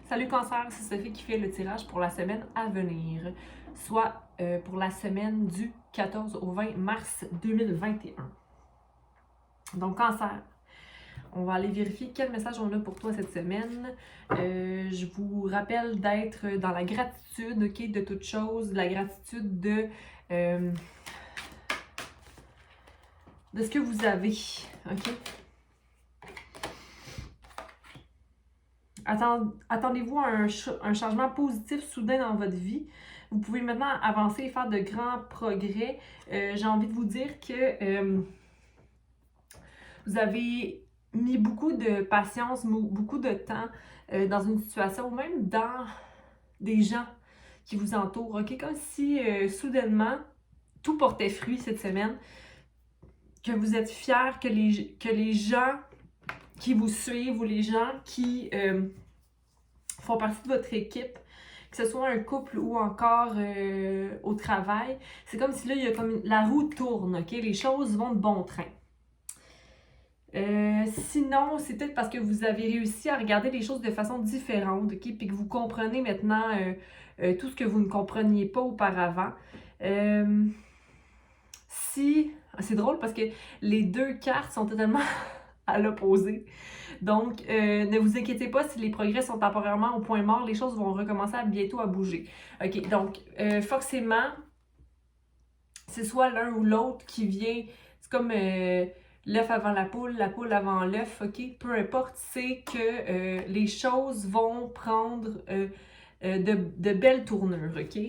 Salut Cancer, c'est Sophie qui fait le tirage pour la semaine à venir, soit pour la semaine du 14 au 20 mars 2021. Donc Cancer, on va aller vérifier quel message on a pour toi cette semaine. Je vous rappelle d'être dans la gratitude, ok, de toute chose, la gratitude de ce que vous avez, ok? Attendez-vous à un changement positif soudain dans votre vie. Vous pouvez maintenant avancer et faire de grands progrès. J'ai envie de vous dire que vous avez mis beaucoup de patience, beaucoup de temps dans une situation, ou même dans des gens qui vous entourent. Okay? Comme si soudainement, tout portait fruit cette semaine, que vous êtes fiers, que les gens qui vous suivent ou les gens qui font partie de votre équipe, que ce soit un couple ou encore au travail, c'est comme si là, il y a comme la roue tourne, ok? Les choses vont de bon train. Sinon, c'est peut-être parce que vous avez réussi à regarder les choses de façon différente, ok? Puis que vous comprenez maintenant tout ce que vous ne compreniez pas auparavant. C'est drôle parce que les deux cartes sont totalement à l'opposé. Donc, ne vous inquiétez pas si les progrès sont temporairement au point mort, les choses vont recommencer bientôt à bouger. OK, donc, forcément, c'est soit l'un ou l'autre qui vient, c'est comme l'œuf avant la poule avant l'œuf, OK? Peu importe, c'est que les choses vont prendre de belles tournures, OK?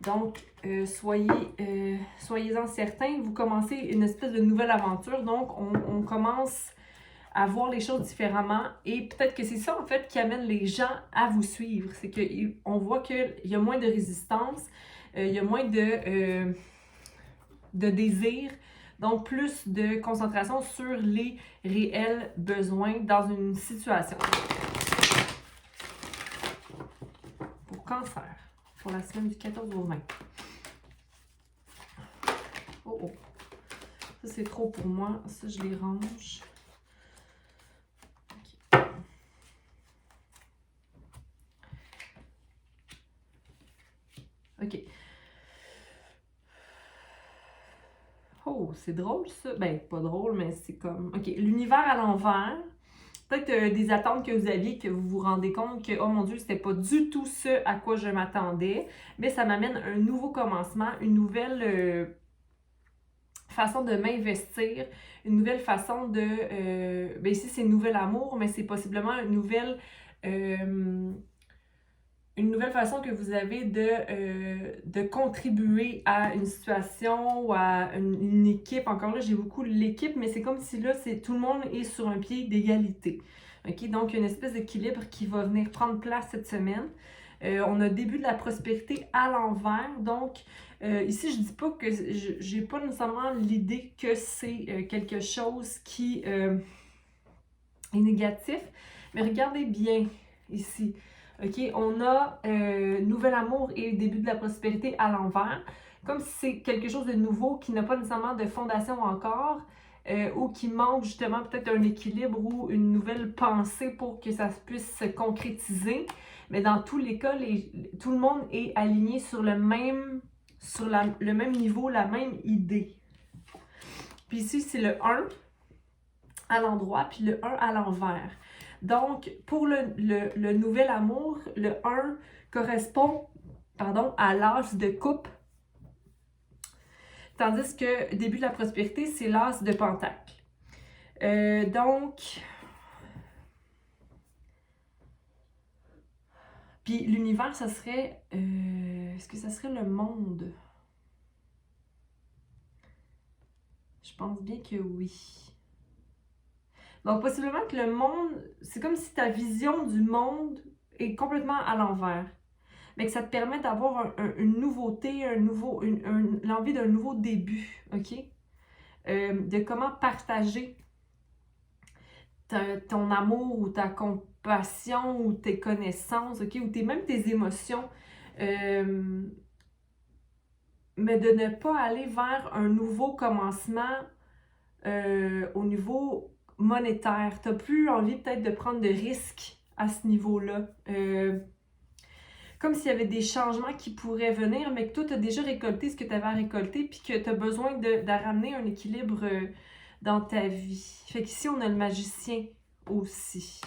Donc, soyez-en certains, vous commencez une espèce de nouvelle aventure, donc on commence à voir les choses différemment et peut-être que c'est ça en fait qui amène les gens à vous suivre, c'est qu'on voit qu'il y a moins de résistance, il y a moins de désir, donc plus de concentration sur les réels besoins dans une situation. Pour Cancer, pour la semaine du 14 au 20. Oh, ça c'est trop pour moi, ça je les range. OK. Oh, c'est drôle ça. Ben, pas drôle, mais c'est comme... OK, l'univers à l'envers. Peut-être des attentes que vous aviez, que vous vous rendez compte que, oh mon Dieu, c'était pas du tout ce à quoi je m'attendais. Mais ça m'amène un nouveau commencement, une nouvelle façon de m'investir, une nouvelle façon de... ben ici, c'est nouvel amour, mais c'est possiblement une nouvelle façon que vous avez de contribuer à une situation ou à une équipe. Encore là, j'ai beaucoup l'équipe, mais c'est comme si là, tout le monde est sur un pied d'égalité. Okay? Donc, il y a une espèce d'équilibre qui va venir prendre place cette semaine. On a le début de la prospérité à l'envers. Donc, ici, je ne dis pas que j'ai pas nécessairement l'idée que c'est quelque chose qui est négatif, mais regardez bien ici. OK, on a nouvel amour et début de la prospérité à l'envers, comme si c'est quelque chose de nouveau qui n'a pas nécessairement de fondation encore, ou qui manque justement peut-être un équilibre ou une nouvelle pensée pour que ça puisse se concrétiser. Mais dans tous les cas, tout le monde est aligné sur le même niveau, la même idée. Puis ici, c'est le 1 à l'endroit, puis le 1 à l'envers. Donc, pour le nouvel amour, le 1 correspond à l'as de coupe, tandis que début de la prospérité, c'est l'as de pentacle. Donc, puis l'univers, ça serait... est-ce que ça serait le monde? Je pense bien que oui. Donc, possiblement que le monde, c'est comme si ta vision du monde est complètement à l'envers. Mais que ça te permet d'avoir une nouveauté, l'envie d'un nouveau début, OK? De comment partager ton amour ou ta compassion ou tes connaissances, OK? Ou même tes émotions. Mais de ne pas aller vers un nouveau commencement au niveau monétaire. Tu n'as plus envie peut-être de prendre de risques à ce niveau-là. Comme s'il y avait des changements qui pourraient venir, mais que toi, tu as déjà récolté ce que tu avais à récolter, puis que tu as besoin de ramener un équilibre dans ta vie. Fait qu'ici, on a le magicien aussi.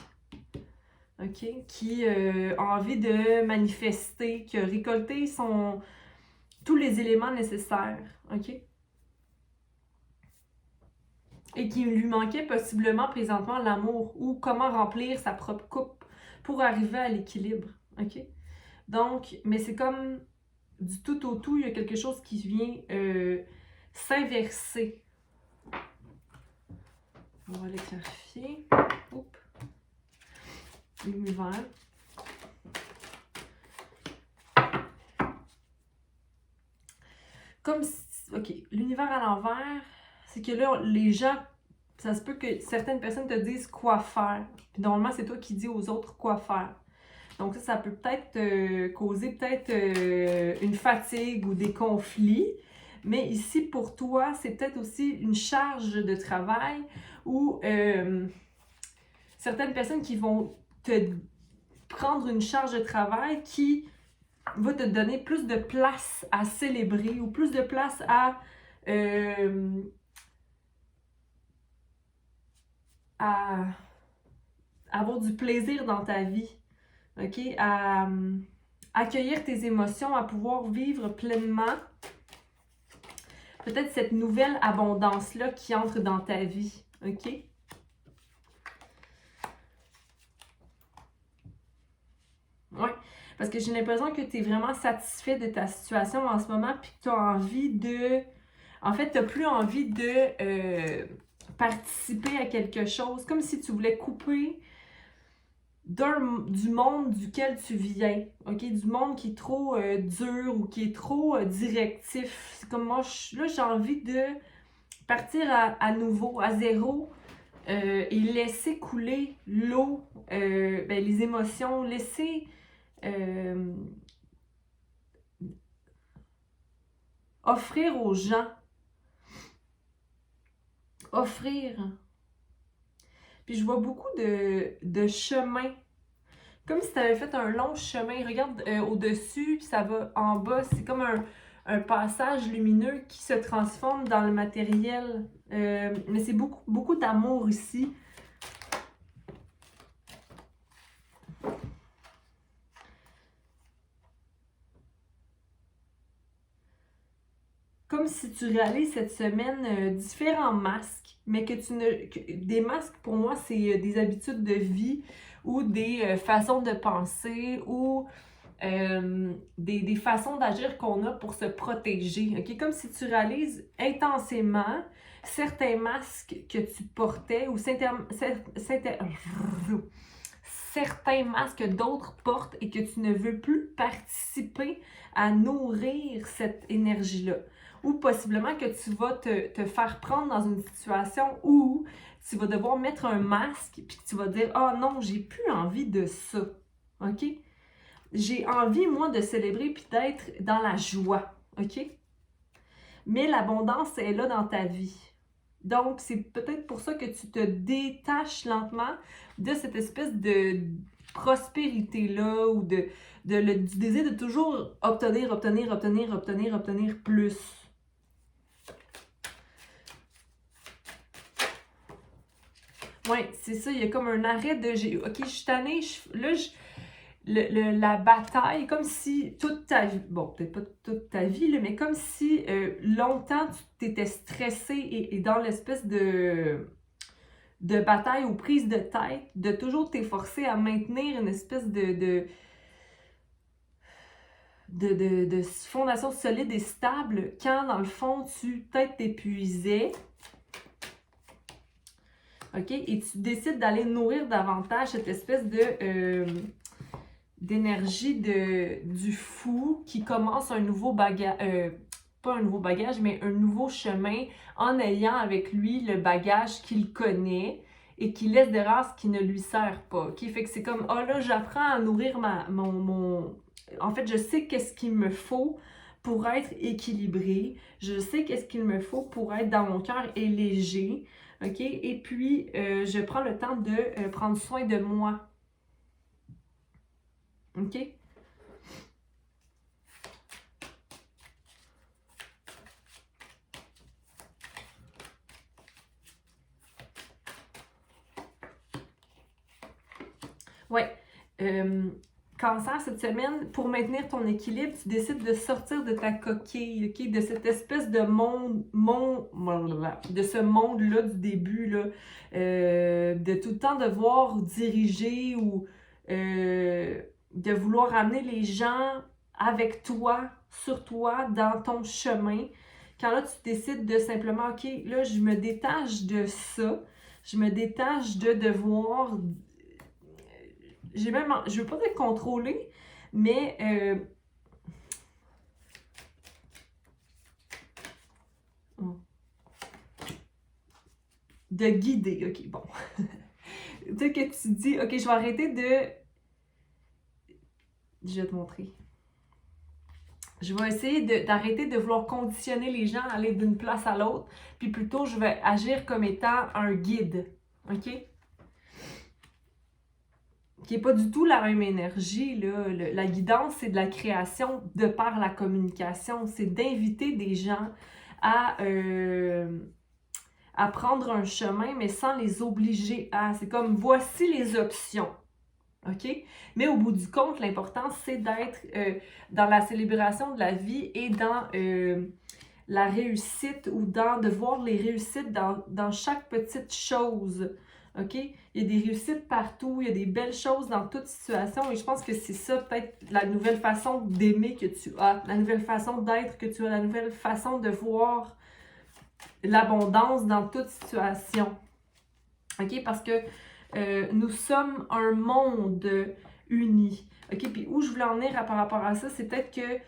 OK? Qui a envie de manifester, qui a récolté tous les éléments nécessaires. OK? Et qui lui manquait possiblement présentement l'amour ou comment remplir sa propre coupe pour arriver à l'équilibre. OK? Donc, mais c'est comme du tout au tout, il y a quelque chose qui vient s'inverser. On va aller clarifier. Oups. L'univers. Comme si, OK, l'univers à l'envers, c'est que là, les gens, ça se peut que certaines personnes te disent quoi faire. Puis normalement, c'est toi qui dis aux autres quoi faire. Donc ça peut peut-être causer peut-être une fatigue ou des conflits. Mais ici, pour toi, c'est peut-être aussi une charge de travail ou certaines personnes qui vont te prendre une charge de travail qui va te donner plus de place à célébrer ou plus de place à avoir du plaisir dans ta vie. OK? À accueillir tes émotions, à pouvoir vivre pleinement peut-être cette nouvelle abondance-là qui entre dans ta vie. OK? Oui, parce que j'ai l'impression que tu es vraiment satisfait de ta situation en ce moment puis que tu as envie de... En fait, tu n'as plus envie de participer à quelque chose, comme si tu voulais couper du monde duquel tu viens, OK? Du monde qui est trop dur ou qui est trop directif. C'est comme moi, là, j'ai envie de partir à nouveau, à zéro, et laisser couler l'eau, les émotions, laisser offrir aux gens, offrir. Puis je vois beaucoup de chemins, comme si tu avais fait un long chemin. Regarde au-dessus, puis ça va en bas. C'est comme un passage lumineux qui se transforme dans le matériel. Mais c'est beaucoup, beaucoup d'amour ici. Comme si tu réalises cette semaine différents masques, mais que tu ne... des masques, pour moi, c'est des habitudes de vie ou des façons de penser ou des façons d'agir qu'on a pour se protéger. Okay? Comme si tu réalises intensément certains masques que tu portais ou certains masques que d'autres portent et que tu ne veux plus participer à nourrir cette énergie-là. Ou possiblement que tu vas te faire prendre dans une situation où tu vas devoir mettre un masque puis que tu vas dire « Ah non, j'ai plus envie de ça. » OK? J'ai envie, moi, de célébrer puis d'être dans la joie. OK? Mais l'abondance est là dans ta vie. Donc, c'est peut-être pour ça que tu te détaches lentement de cette espèce de prospérité-là ou du désir de toujours obtenir plus. Oui, c'est ça, il y a comme un arrêt de... OK, je suis tannée, la bataille, comme si toute ta vie, bon, peut-être pas toute ta vie, là, mais comme si longtemps tu t'étais stressé et dans l'espèce de bataille ou prise de tête, de toujours t'efforcer à maintenir une espèce de fondation solide et stable, quand dans le fond tu peut-être t'épuisais. OK? Et tu décides d'aller nourrir davantage cette espèce d'énergie du fou qui commence un nouveau bagage, pas un nouveau bagage, mais un nouveau chemin en ayant avec lui le bagage qu'il connaît et qui laisse derrière ce qui ne lui sert pas. OK? Fait que c'est comme, ah là, j'apprends à nourrir En fait, je sais qu'est-ce qu'il me faut pour être équilibré. Je sais qu'est-ce qu'il me faut pour être dans mon cœur et léger. OK? Et puis, je prends le temps de prendre soin de moi. OK? Ouais. Cancer, cette semaine, pour maintenir ton équilibre, tu décides de sortir de ta coquille, OK? De cette espèce de de ce monde-là du début, là, de tout le temps devoir diriger ou de vouloir amener les gens avec toi, sur toi, dans ton chemin. Quand là, tu décides de simplement, OK, là, je me détache de ça, je me détache de devoir je veux pas dire contrôler, mais de guider. OK, bon. Tu sais que tu dis, OK, je vais arrêter de... Je vais te montrer. Je vais essayer d'arrêter de vouloir conditionner les gens à aller d'une place à l'autre, puis plutôt je vais agir comme étant un guide. OK? Qui n'est pas du tout la même énergie, là. La guidance, c'est de la création de par la communication. C'est d'inviter des gens à prendre un chemin, mais sans les obliger à. C'est comme, voici les options. OK? Mais au bout du compte, l'important, c'est d'être dans la célébration de la vie et dans la réussite ou de voir les réussites dans chaque petite chose. OK? Il y a des réussites partout, il y a des belles choses dans toute situation et je pense que c'est ça peut-être la nouvelle façon d'aimer que tu as, la nouvelle façon d'être que tu as, la nouvelle façon de voir l'abondance dans toute situation. OK? Parce que nous sommes un monde uni. OK? Puis où je voulais en venir par rapport à ça, c'est peut-être que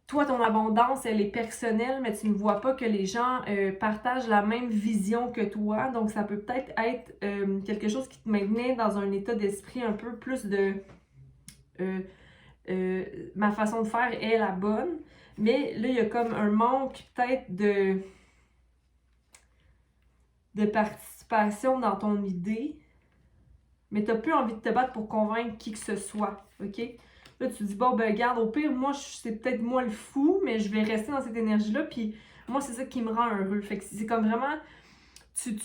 toi, ton abondance, elle est personnelle, mais tu ne vois pas que les gens partagent la même vision que toi. Donc, ça peut peut-être être quelque chose qui te maintenait dans un état d'esprit un peu plus de ma façon de faire est la bonne. Mais là, il y a comme un manque peut-être de participation dans ton idée. Mais tu n'as plus envie de te battre pour convaincre qui que ce soit. OK? Là, tu te dis, bon, ben, regarde, au pire, moi, c'est peut-être moi le fou, mais je vais rester dans cette énergie-là, puis moi, c'est ça qui me rend heureux. Fait que c'est comme vraiment, tu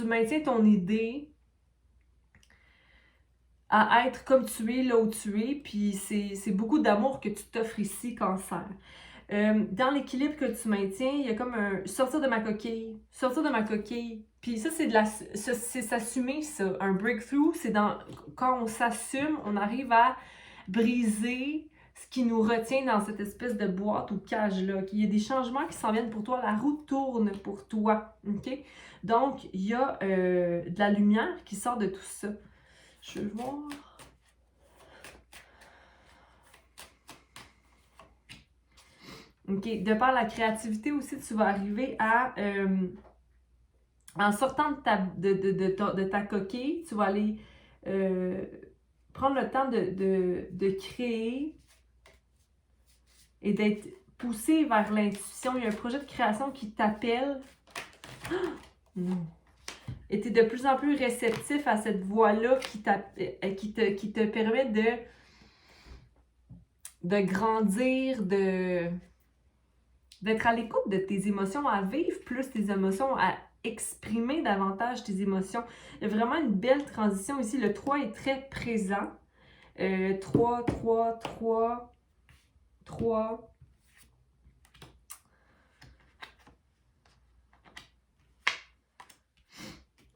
maintiens ton idée à être comme tu es, là où tu es, puis c'est beaucoup d'amour que tu t'offres ici, Cancer. Dans l'équilibre que tu maintiens, il y a comme un sortir de ma coquille. Sortir de ma coquille. Puis ça, c'est s'assumer, ça. Un breakthrough, c'est quand on s'assume, on arrive à briser ce qui nous retient dans cette espèce de boîte ou cage-là. Il y a des changements qui s'en viennent pour toi. La roue tourne pour toi. OK? Donc, il y a de la lumière qui sort de tout ça. Je vais voir. OK. De par la créativité aussi, tu vas arriver à... en sortant de ta coquille, tu vas aller prendre le temps de créer et d'être poussé vers l'intuition. Il y a un projet de création qui t'appelle. Et tu es de plus en plus réceptif à cette voix-là qui te permet de grandir, d'être à l'écoute de tes émotions, à vivre plus tes émotions, à exprimer davantage tes émotions. Il y a vraiment une belle transition ici. Le 3 est très présent. 3, 3, 3, 3.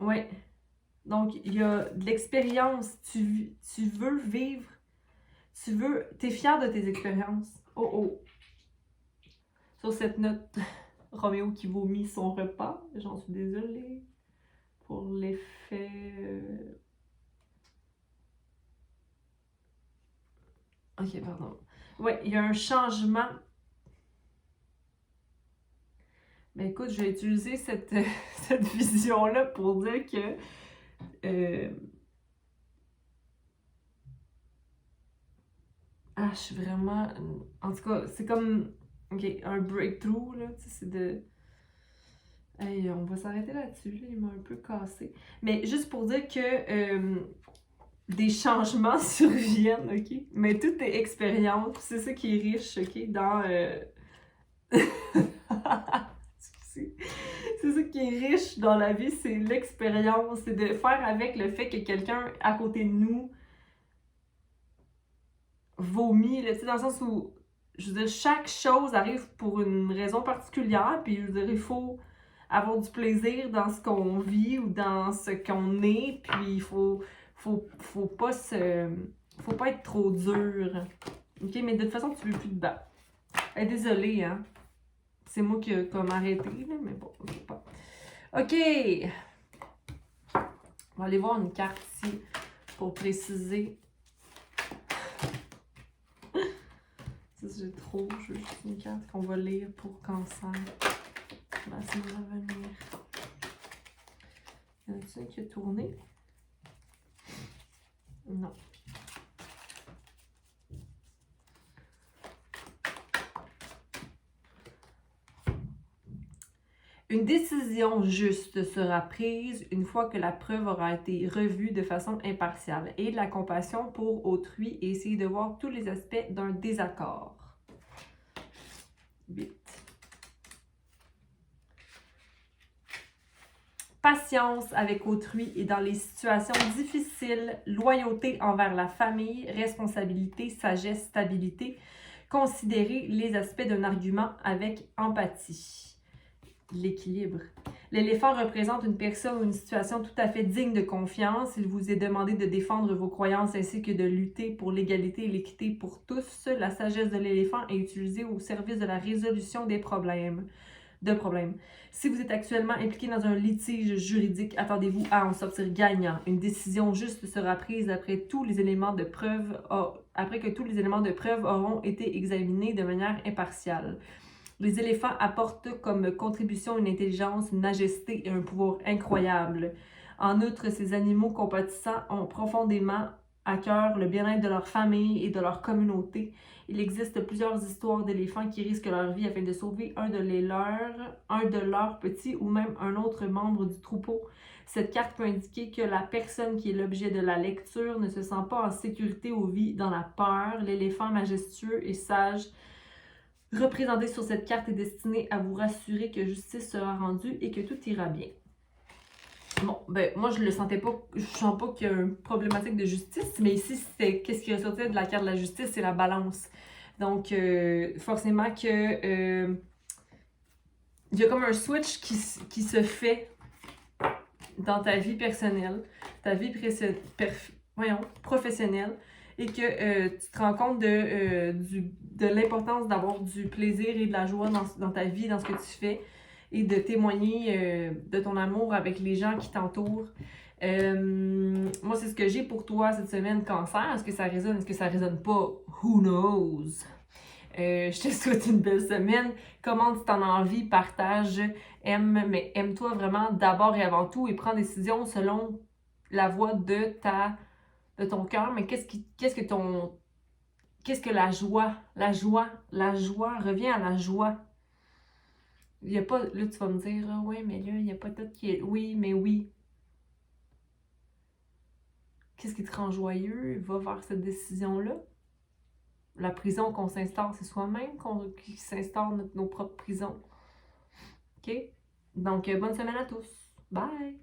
Ouais. Donc, il y a de l'expérience. Tu veux vivre. T'es fier de tes expériences. Oh oh. Sur cette note, Roméo qui vomit son repas. J'en suis désolée pour l'effet. Ok, pardon. Ouais, il y a un changement. Mais écoute, je vais utiliser cette vision-là pour dire que je suis vraiment... En tout cas, c'est comme un breakthrough, là. Tu sais, c'est de... Hey, on va s'arrêter là-dessus, là. Il m'a un peu cassé. Mais juste pour dire que des changements surviennent, ok? Mais tout est expérience, c'est ça qui est riche, ok? Dans... c'est ça qui est riche dans la vie, c'est l'expérience, c'est de faire avec le fait que quelqu'un à côté de nous vomit, là, tu sais, dans le sens où, je veux dire, chaque chose arrive pour une raison particulière, puis je veux dire, il faut avoir du plaisir dans ce qu'on vit ou dans ce qu'on est, puis faut pas faut pas être trop dur. Ok, mais de toute façon, tu veux plus de bas. Désolée, hein. C'est moi qui ai comme arrêté, là, mais bon, je sais pas. Ok! On va aller voir une carte ici pour préciser. Ça, j'ai trop. Je veux juste une carte qu'on va lire pour cancer. On va essayer de revenir. Y en a-t-il un qui a tourné? Non. Une décision juste sera prise une fois que la preuve aura été revue de façon impartiale. Ayez de la compassion pour autrui et essayez de voir tous les aspects d'un désaccord. 8. Patience avec autrui et dans les situations difficiles, loyauté envers la famille, responsabilité, sagesse, stabilité. Considérez les aspects d'un argument avec empathie. L'équilibre. L'éléphant représente une personne ou une situation tout à fait digne de confiance. Il vous est demandé de défendre vos croyances ainsi que de lutter pour l'égalité et l'équité pour tous. La sagesse de l'éléphant est utilisée au service de la résolution des problèmes. Si vous êtes actuellement impliqué dans un litige juridique, attendez-vous à en sortir gagnant. Une décision juste sera prise après que tous les éléments de preuve auront été examinés de manière impartiale. Les éléphants apportent comme contribution une intelligence, une majesté et un pouvoir incroyable. En outre, ces animaux compatissants ont profondément à cœur le bien-être de leur famille et de leur communauté. Il existe plusieurs histoires d'éléphants qui risquent leur vie afin de sauver un de leurs petits ou même un autre membre du troupeau. Cette carte peut indiquer que la personne qui est l'objet de la lecture ne se sent pas en sécurité ou vit dans la peur. L'éléphant majestueux et sage représenté sur cette carte est destiné à vous rassurer que justice sera rendue et que tout ira bien. Bon, ben moi je le sentais pas, je sens pas qu'il y a une problématique de justice, mais ici c'était qu'est-ce qui ressortait de la carte de la justice, c'est la balance. Donc forcément que il y a comme un switch qui se fait dans ta vie personnelle, ta vie professionnelle, et que tu te rends compte de l'importance d'avoir du plaisir et de la joie dans ta vie, dans ce que tu fais, et de témoigner de ton amour avec les gens qui t'entourent. Moi, c'est ce que j'ai pour toi cette semaine, cancer. Est-ce que ça résonne? Est-ce que ça résonne pas? Who knows? Je te souhaite une belle semaine. Commente si t'en as envie, partage, mais aime-toi vraiment d'abord et avant tout et prends des décisions selon la voie de ton cœur. Mais qu'est-ce que la joie, revient à la joie. Il y a pas, là tu vas me dire, ah ouais, mais là, il n'y a pas tout qui est, oui, mais oui. Qu'est-ce qui te rend joyeux? Va vers cette décision-là. La prison qu'on s'instaure, c'est soi-même qui s'instaure nos propres prisons. OK? Donc, bonne semaine à tous. Bye!